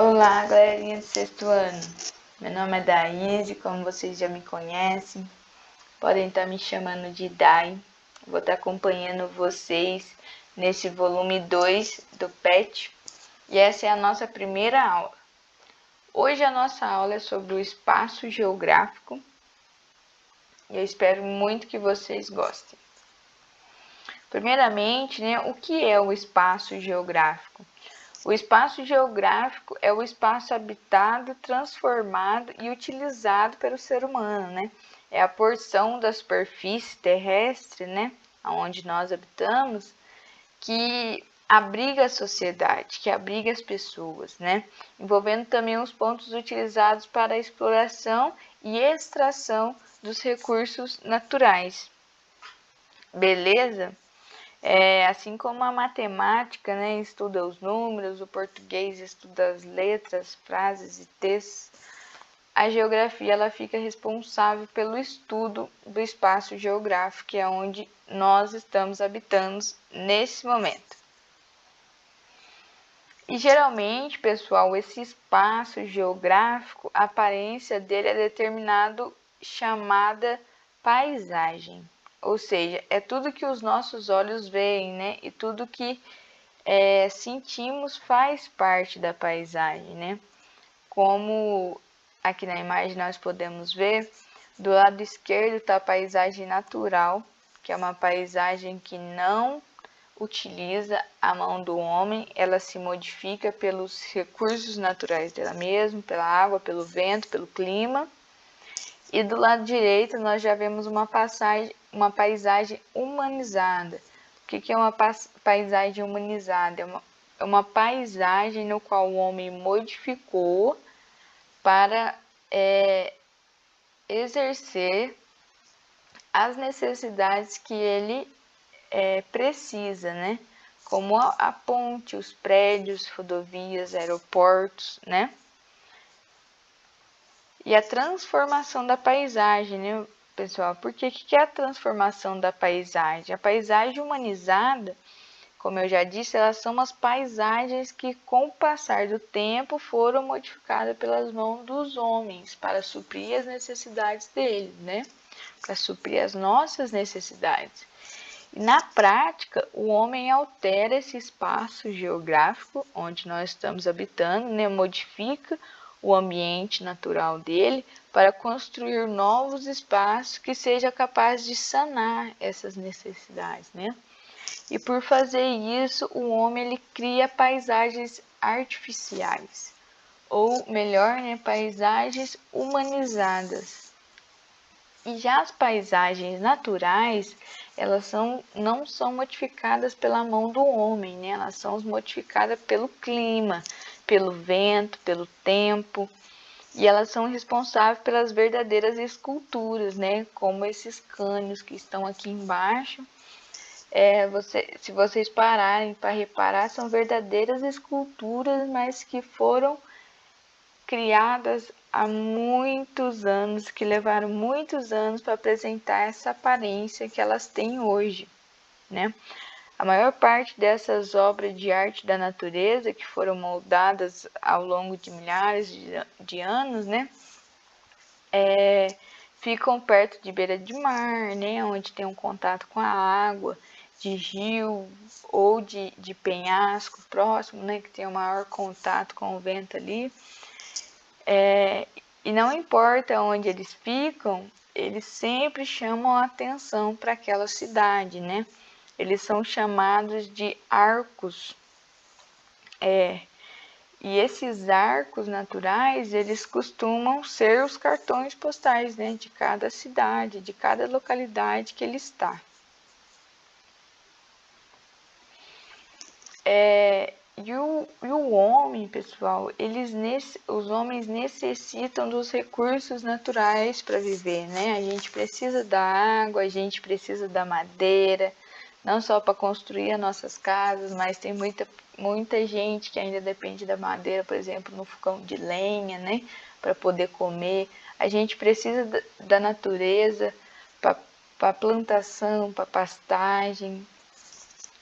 Olá, galerinha do sexto ano. Meu nome é Daíse, como vocês já me conhecem, podem estar me chamando de Dai. Vou estar acompanhando vocês nesse volume 2 do PET e essa é a nossa primeira aula. Hoje a nossa aula é sobre o espaço geográfico e eu espero muito que vocês gostem. Primeiramente, o que é o espaço geográfico? O espaço geográfico é o espaço habitado, transformado e utilizado pelo ser humano, É a porção da superfície terrestre, onde nós habitamos, que abriga a sociedade, que abriga as pessoas, Envolvendo também os pontos utilizados para a exploração e extração dos recursos naturais. Beleza? Assim como a matemática, estuda os números, o português estuda as letras, frases e textos, a geografia ela fica responsável pelo estudo do espaço geográfico, que é onde nós estamos habitando nesse momento. E geralmente, pessoal, esse espaço geográfico, a aparência dele é determinado chamada paisagem. Ou seja, é tudo que os nossos olhos veem, E tudo que sentimos faz parte da paisagem, Como aqui na imagem nós podemos ver, do lado esquerdo está a paisagem natural, que é uma paisagem que não utiliza a mão do homem, ela se modifica pelos recursos naturais dela mesma, pela água, pelo vento, pelo clima. E do lado direito nós já vemos uma paisagem humanizada. O que é uma paisagem humanizada? É uma paisagem no qual o homem modificou para exercer as necessidades que ele precisa, Como a ponte, os prédios, rodovias, aeroportos, E a transformação da paisagem, pessoal? Porque que é a transformação da paisagem? A paisagem humanizada, como eu já disse, elas são as paisagens que, com o passar do tempo, foram modificadas pelas mãos dos homens para suprir as necessidades deles, Para suprir as nossas necessidades. E na prática, o homem altera esse espaço geográfico onde nós estamos habitando, Modifica o ambiente natural dele para construir novos espaços que seja capaz de sanar essas necessidades, E por fazer isso, o homem ele cria paisagens artificiais, ou melhor, paisagens humanizadas. E já as paisagens naturais, elas não são modificadas pela mão do homem, Elas são modificadas pelo clima, pelo vento, pelo tempo, e elas são responsáveis pelas verdadeiras esculturas, Como esses cânions que estão aqui embaixo. Se vocês pararem para reparar, são verdadeiras esculturas, mas que foram criadas há muitos anos, que levaram muitos anos para apresentar essa aparência que elas têm hoje, A maior parte dessas obras de arte da natureza, que foram moldadas ao longo de milhares de anos, ficam perto de beira de mar, onde tem um contato com a água, de rio ou de penhasco próximo, que tem o maior contato com o vento ali. E não importa onde eles ficam, eles sempre chamam a atenção para aquela cidade, Eles são chamados de arcos. E esses arcos naturais, eles costumam ser os cartões postais, de cada cidade, de cada localidade que ele está. E o homem, pessoal, os homens necessitam dos recursos naturais para viver, A gente precisa da água, a gente precisa da madeira, não só para construir as nossas casas, mas tem muita gente que ainda depende da madeira, por exemplo, no fogão de lenha, Para poder comer. A gente precisa da natureza para plantação, para pastagem.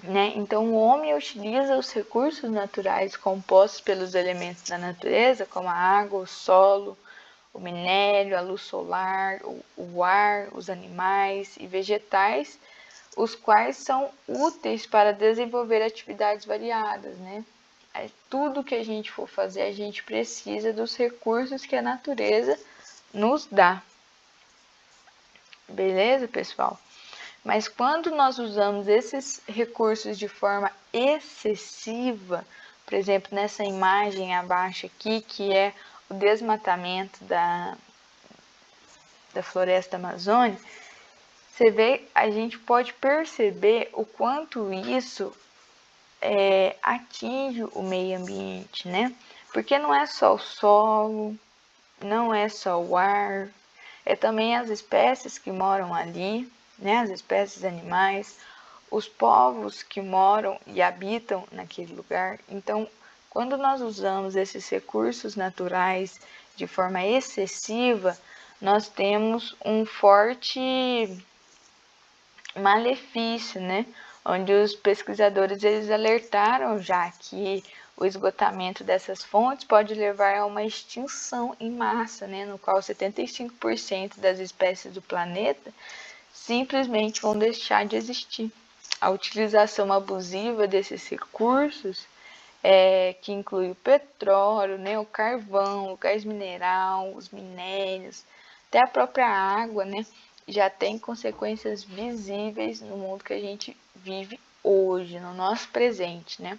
né? Então, o homem utiliza os recursos naturais compostos pelos elementos da natureza, como a água, o solo, o minério, a luz solar, o ar, os animais e vegetais, os quais são úteis para desenvolver atividades variadas, né? Tudo que a gente for fazer, a gente precisa dos recursos que a natureza nos dá. Beleza, pessoal? Mas quando nós usamos esses recursos de forma excessiva, por exemplo, nessa imagem abaixo aqui, que é o desmatamento da floresta amazônica, você vê, a gente pode perceber o quanto isso atinge o meio ambiente, né? Porque não é só o solo, não é só o ar, é também as espécies que moram ali, né? As espécies animais, os povos que moram e habitam naquele lugar. Então, quando nós usamos esses recursos naturais de forma excessiva, nós temos um forte malefício, né? Onde os pesquisadores eles alertaram já que o esgotamento dessas fontes pode levar a uma extinção em massa, né? No qual 75% das espécies do planeta simplesmente vão deixar de existir. A utilização abusiva desses recursos, que inclui o petróleo, né, o carvão, o gás mineral, os minérios, até a própria água, né, já tem consequências visíveis no mundo que a gente vive hoje, no nosso presente, né?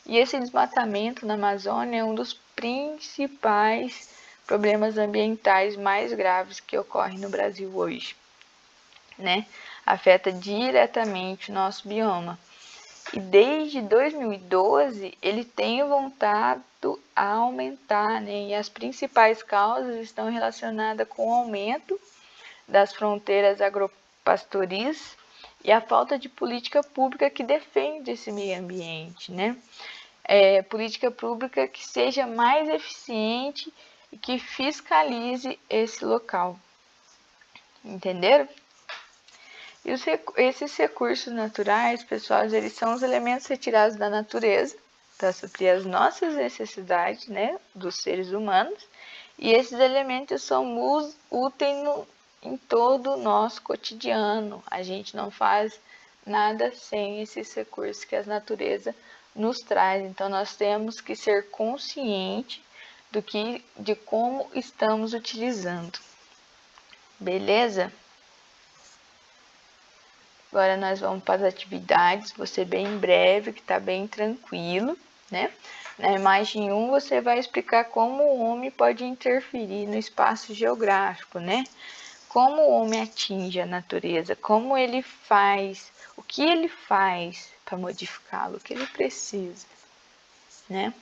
E esse desmatamento na Amazônia é um dos principais problemas ambientais mais graves que ocorrem no Brasil hoje, né? Afeta diretamente o nosso bioma. E desde 2012 ele tem voltado a aumentar, né? E as principais causas estão relacionadas com o aumento das fronteiras agropastoris e a falta de política pública que defende esse meio ambiente, né? Política pública que seja mais eficiente e que fiscalize esse local. Entenderam? E esses recursos naturais, pessoal, eles são os elementos retirados da natureza para suprir as nossas necessidades, né, dos seres humanos. E esses elementos são úteis em todo o nosso cotidiano. A gente não faz nada sem esses recursos que a natureza nos traz. Então, nós temos que ser conscientes de como estamos utilizando. Beleza? Agora nós vamos para as atividades, você bem breve, que está bem tranquilo, né? Na imagem 1 você vai explicar como o homem pode interferir no espaço geográfico, né? Como o homem atinge a natureza, como ele faz, o que ele faz para modificá-lo, o que ele precisa, né?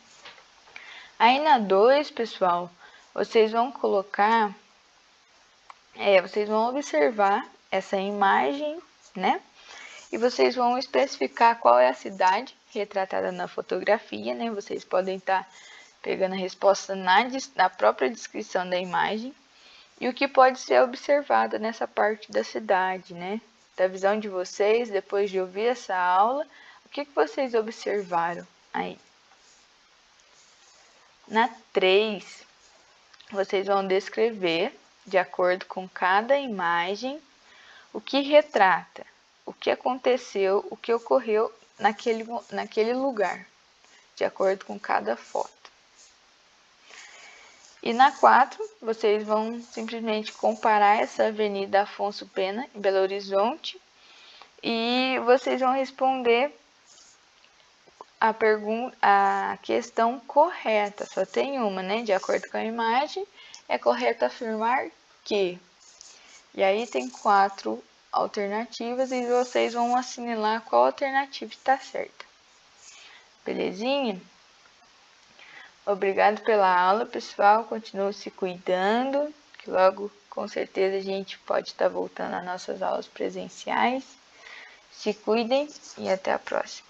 Aí na 2, pessoal, vocês vão colocar, vocês vão observar essa imagem, né? E vocês vão especificar qual é a cidade retratada na fotografia, né? Vocês podem estar pegando a resposta na própria descrição da imagem. E o que pode ser observado nessa parte da cidade, né? Da visão de vocês, depois de ouvir essa aula, o que vocês observaram aí? Na 3, vocês vão descrever, de acordo com cada imagem, o que retrata, o que aconteceu, o que ocorreu naquele lugar, de acordo com cada foto. E na 4, vocês vão simplesmente comparar essa Avenida Afonso Pena, em Belo Horizonte, e vocês vão responder a questão correta. Só tem uma, né? De acordo com a imagem, é correto afirmar que. E aí tem 4 alternativas e vocês vão assinalar qual alternativa está certa. Belezinha? Obrigado pela aula, pessoal. Continue se cuidando, que logo com certeza a gente pode estar voltando às nossas aulas presenciais. Se cuidem e até a próxima.